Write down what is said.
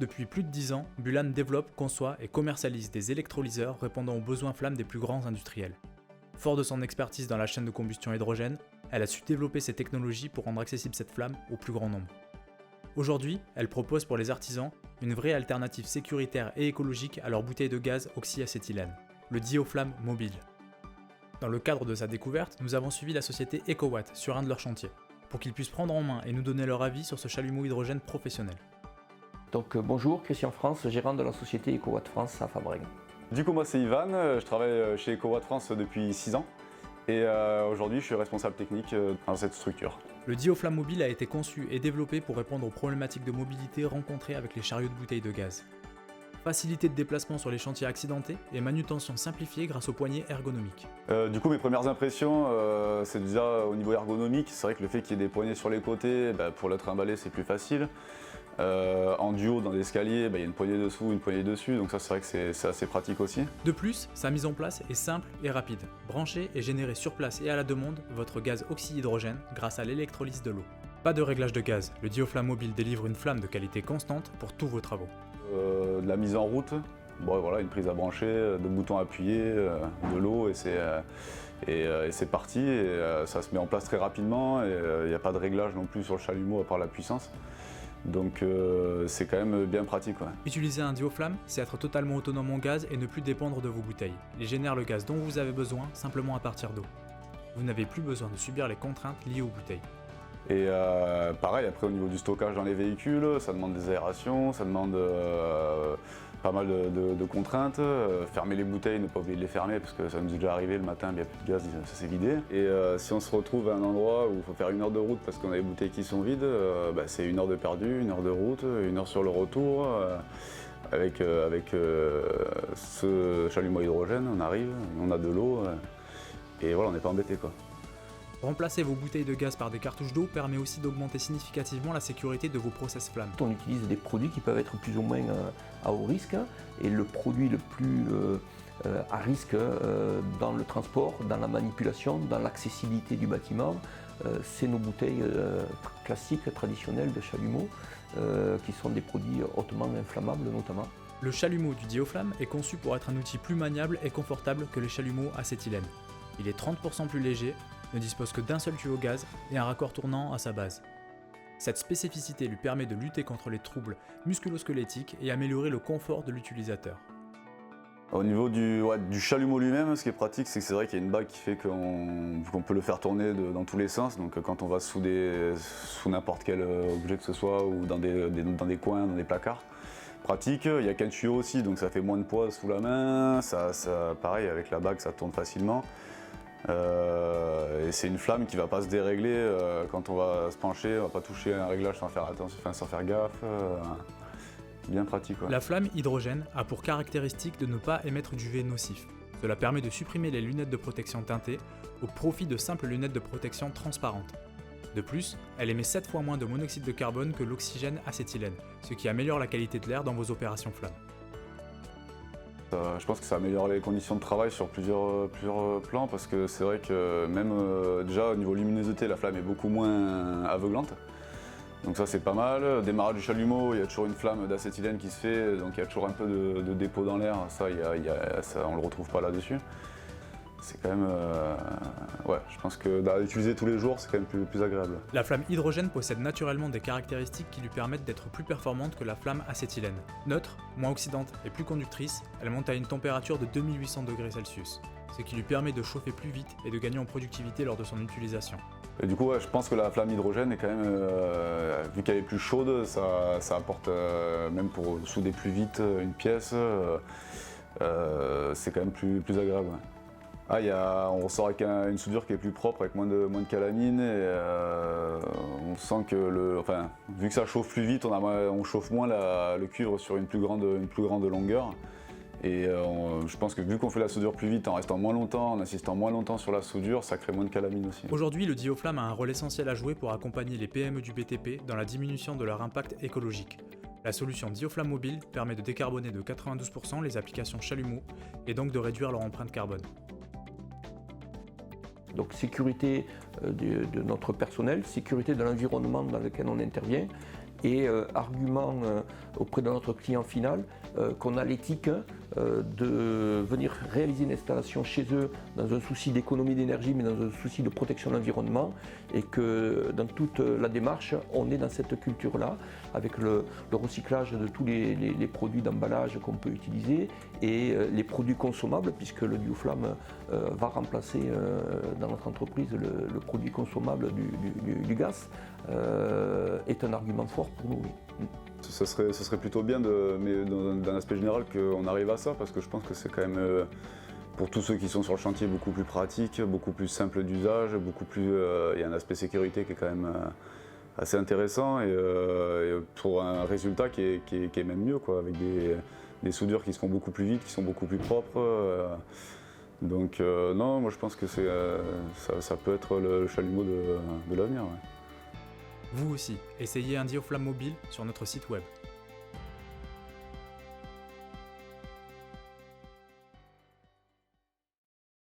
Depuis plus de 10 ans, Bulan développe, conçoit et commercialise des électrolyseurs répondant aux besoins flammes des plus grands industriels. Fort de son expertise dans la chaîne de combustion hydrogène, elle a su développer ces technologies pour rendre accessible cette flamme au plus grand nombre. Aujourd'hui, elle propose pour les artisans une vraie alternative sécuritaire et écologique à leur bouteille de gaz oxyacétylène, le Dioflamme Mobile. Dans le cadre de sa découverte, nous avons suivi la société EcoWatt sur un de leurs chantiers, pour qu'ils puissent prendre en main et nous donner leur avis sur ce chalumeau hydrogène professionnel. Donc bonjour, Christian France, gérant de la société EcoWatt France à Fabrègues. Du coup moi c'est Ivan, je travaille chez EcoWatt France depuis 6 ans et aujourd'hui je suis responsable technique dans cette structure. Le Dioflamme Mobile a été conçu et développé pour répondre aux problématiques de mobilité rencontrées avec les chariots de bouteilles de gaz. Facilité de déplacement sur les chantiers accidentés et manutention simplifiée grâce aux poignées ergonomiques. Du coup mes premières impressions c'est déjà au niveau ergonomique, c'est vrai que le fait qu'il y ait des poignées sur les côtés, pour le trimballer c'est plus facile. En duo dans l'escalier, il y a une poignée dessous, une poignée dessus, donc ça c'est vrai que c'est assez pratique aussi. De plus, sa mise en place est simple et rapide. Branchez et générez sur place et à la demande votre gaz oxyhydrogène grâce à l'électrolyse de l'eau. Pas de réglage de gaz, le Dioflamme Mobile délivre une flamme de qualité constante pour tous vos travaux. De la mise en route, une prise à brancher, 2 boutons appuyés, de l'eau et c'est parti. Ça se met en place très rapidement et il n'y a pas de réglage non plus sur le chalumeau à part la puissance. Donc c'est quand même bien pratique. Ouais. Utiliser un Dioflamme, c'est être totalement autonome en gaz et ne plus dépendre de vos bouteilles. Il génère le gaz dont vous avez besoin simplement à partir d'eau. Vous n'avez plus besoin de subir les contraintes liées aux bouteilles. Et pareil, après au niveau du stockage dans les véhicules, ça demande des aérations, ça demande pas mal de contraintes. Fermer les bouteilles, ne pas oublier de les fermer parce que ça nous est déjà arrivé le matin, il n'y a plus de gaz, ça s'est vidé. Et si on se retrouve à un endroit où il faut faire 1 heure de route parce qu'on a les bouteilles qui sont vides, c'est 1 heure de perdu, 1 heure de route, 1 heure sur le retour. Avec ce chalumeau hydrogène, on arrive, on a de l'eau et voilà, on n'est pas embêté quoi. Remplacer vos bouteilles de gaz par des cartouches d'eau permet aussi d'augmenter significativement la sécurité de vos process flammes. On utilise des produits qui peuvent être plus ou moins à haut risque et le produit le plus à risque dans le transport, dans la manipulation, dans l'accessibilité du bâtiment, c'est nos bouteilles classiques, traditionnelles de chalumeau qui sont des produits hautement inflammables notamment. Le chalumeau du Dioflamme est conçu pour être un outil plus maniable et confortable que les chalumeaux acétylène. Il est 30% plus léger, ne dispose que d'un seul tuyau gaz et un raccord tournant à sa base. Cette spécificité lui permet de lutter contre les troubles musculo-squelettiques et améliorer le confort de l'utilisateur. Au niveau du chalumeau lui-même, ce qui est pratique, c'est que c'est vrai qu'il y a une bague qui fait qu'on peut le faire tourner dans tous les sens. Donc quand on va sous n'importe quel objet que ce soit ou dans des coins, dans des placards. Pratique, il n'y a qu'un tuyau aussi, donc ça fait moins de poids sous la main. Pareil, avec la bague, ça tourne facilement. Et c'est une flamme qui ne va pas se dérégler quand on va se pencher, on ne va pas toucher un réglage sans faire attention, sans faire gaffe. Bien pratique. Ouais. La flamme hydrogène a pour caractéristique de ne pas émettre d'UV nocif. Cela permet de supprimer les lunettes de protection teintées au profit de simples lunettes de protection transparentes. De plus, elle émet 7 fois moins de monoxyde de carbone que l'oxygène acétylène, ce qui améliore la qualité de l'air dans vos opérations flammes. Je pense que ça améliore les conditions de travail sur plusieurs plans parce que c'est vrai que même déjà au niveau luminosité, la flamme est beaucoup moins aveuglante. Donc ça c'est pas mal. Démarrage du chalumeau, il y a toujours une flamme d'acétylène qui se fait, donc il y a toujours un peu de dépôt dans l'air, ça on le retrouve pas là-dessus. C'est quand même, je pense que d'utiliser tous les jours, c'est quand même plus agréable. La flamme hydrogène possède naturellement des caractéristiques qui lui permettent d'être plus performante que la flamme acétylène. Neutre, moins oxydante et plus conductrice, elle monte à une température de 2800 degrés Celsius, ce qui lui permet de chauffer plus vite et de gagner en productivité lors de son utilisation. Et du coup, je pense que la flamme hydrogène est quand même, vu qu'elle est plus chaude, ça apporte, même pour souder plus vite une pièce, c'est quand même plus agréable. Ouais. On ressort avec une soudure qui est plus propre, avec moins de calamine et on sent que vu que ça chauffe plus vite, on chauffe moins le cuivre sur une plus grande longueur. Et je pense que vu qu'on fait la soudure plus vite en restant moins longtemps, en insistant moins longtemps sur la soudure, ça crée moins de calamine aussi. Aujourd'hui, le Dioflamme a un rôle essentiel à jouer pour accompagner les PME du BTP dans la diminution de leur impact écologique. La solution Dioflamme Mobile permet de décarboner de 92% les applications chalumeau et donc de réduire leur empreinte carbone. Donc sécurité de notre personnel, sécurité de l'environnement dans lequel on intervient et argument auprès de notre client final qu'on a l'éthique de venir réaliser une installation chez eux dans un souci d'économie d'énergie mais dans un souci de protection de l'environnement et que dans toute la démarche on est dans cette culture-là avec le recyclage de tous les produits d'emballage qu'on peut utiliser et les produits consommables puisque le bioflamme va remplacer dans notre entreprise le produit consommable du gaz est un argument fort pour nous. Oui. Ce serait plutôt bien, mais d'un aspect général, qu'on arrive à ça, parce que je pense que c'est quand même, pour tous ceux qui sont sur le chantier, beaucoup plus pratique, beaucoup plus simple d'usage, beaucoup plus. Il y a un aspect sécurité qui est quand même assez intéressant, et pour un résultat qui est même mieux, quoi, avec des soudures qui se font beaucoup plus vite, qui sont beaucoup plus propres. Donc non, moi je pense que ça peut être le chalumeau de l'avenir. Ouais. Vous aussi, essayez un dioflamme mobile sur notre site web.